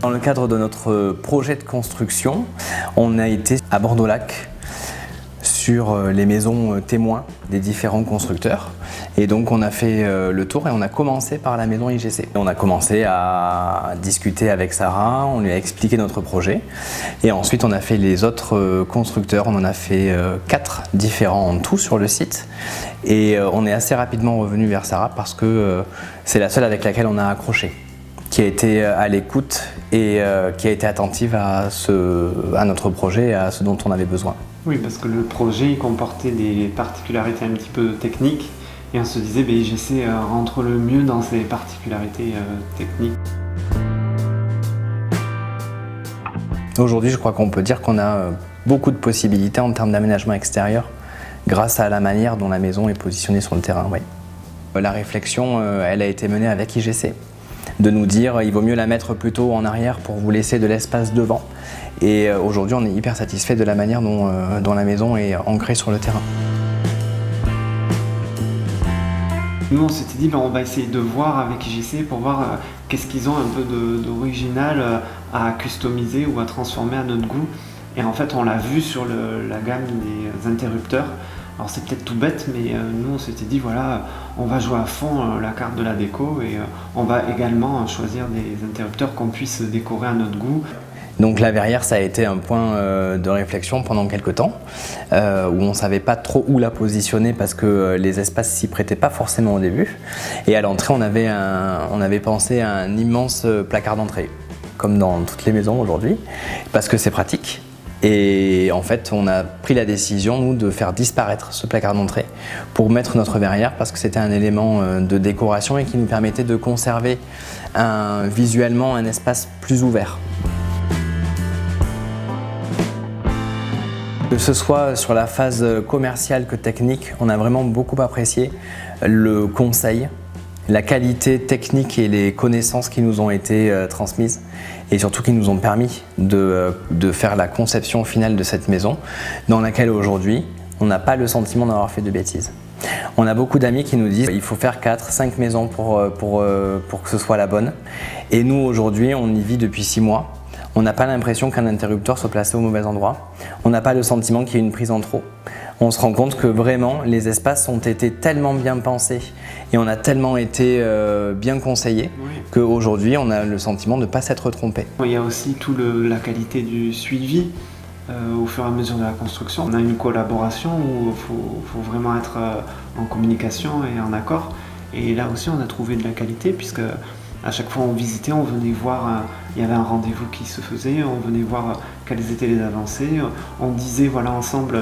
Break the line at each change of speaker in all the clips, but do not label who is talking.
Dans le cadre de notre projet de construction, on a été à Bordeaux-Lac sur les maisons témoins des différents constructeurs. Et donc on a fait le tour et on a commencé par la maison IGC. On a commencé à discuter avec Sarah, on lui a expliqué notre projet. Et ensuite on a fait les autres constructeurs, on en a fait 4 différents en tout sur le site. Et on est assez rapidement revenu vers Sarah parce que c'est la seule avec laquelle on a accroché, qui a été à l'écoute et qui a été attentive à notre projet et à ce dont on avait besoin.
Oui, parce que le projet il comportait des particularités un petit peu techniques et on se disait IGC rentre le mieux dans ces particularités techniques.
Aujourd'hui, je crois qu'on peut dire qu'on a beaucoup de possibilités en termes d'aménagement extérieur grâce à la manière dont la maison est positionnée sur le terrain. Oui. La réflexion, elle a été menée avec IGC. De nous dire il vaut mieux la mettre plutôt en arrière pour vous laisser de l'espace devant. Et aujourd'hui, on est hyper satisfait de la manière dont la maison est ancrée sur le terrain.
Nous, on s'était dit on va essayer de voir avec IGC pour voir qu'est-ce qu'ils ont un peu d'original à customiser ou à transformer à notre goût. Et en fait, on l'a vu sur la gamme des interrupteurs. Alors c'est peut-être tout bête, mais nous on s'était dit voilà, on va jouer à fond la carte de la déco et on va également choisir des interrupteurs qu'on puisse décorer à notre goût.
Donc la verrière, ça a été un point de réflexion pendant quelques temps, où on ne savait pas trop où la positionner parce que les espaces s'y prêtaient pas forcément au début. Et à l'entrée, on avait pensé à un immense placard d'entrée, comme dans toutes les maisons aujourd'hui, parce que c'est pratique. Et en fait, on a pris la décision, nous, de faire disparaître ce placard d'entrée pour mettre notre verrière parce que c'était un élément de décoration et qui nous permettait de conserver visuellement un espace plus ouvert. Que ce soit sur la phase commerciale que technique, on a vraiment beaucoup apprécié le conseil, la qualité technique et les connaissances qui nous ont été transmises et surtout qui nous ont permis de faire la conception finale de cette maison dans laquelle aujourd'hui on n'a pas le sentiment d'avoir fait de bêtises. On a beaucoup d'amis qui nous disent qu'il faut faire 4-5 maisons pour que ce soit la bonne et nous aujourd'hui on y vit depuis 6 mois. On n'a pas l'impression qu'un interrupteur soit placé au mauvais endroit. On n'a pas le sentiment qu'il y ait une prise en trop. On se rend compte que vraiment les espaces ont été tellement bien pensés et on a tellement été bien conseillés qu'aujourd'hui on a le sentiment de ne pas s'être trompé.
Il y a aussi toute la qualité du suivi au fur et à mesure de la construction. On a une collaboration où il faut vraiment être en communication et en accord. Et là aussi on a trouvé de la qualité puisque à chaque fois on visitait, on venait voir, il y avait un rendez-vous qui se faisait, on venait voir quelles étaient les avancées, on disait voilà ensemble,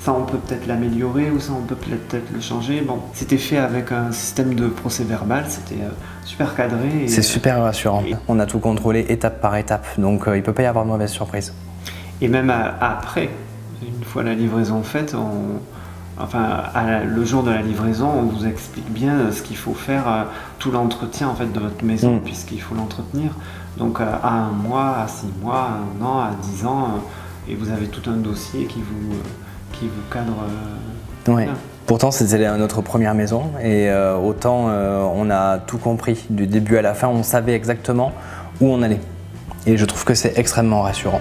ça on peut peut-être l'améliorer ou ça on peut peut-être le changer. Bon, c'était fait avec un système de procès-verbal, c'était super cadré.
C'est super rassurant, on a tout contrôlé étape par étape, donc il ne peut pas y avoir de mauvaise surprise.
Et même après, une fois la livraison faite, le jour de la livraison, on vous explique bien ce qu'il faut faire, tout l'entretien en fait, de votre maison, puisqu'il faut l'entretenir. Donc à 1 mois, à 6 mois, à 1 an, à 10 ans, et vous avez tout un dossier qui vous cadre.
Ouais. Pourtant c'était notre première maison et autant on a tout compris, du début à la fin, on savait exactement où on allait. Et je trouve que c'est extrêmement rassurant.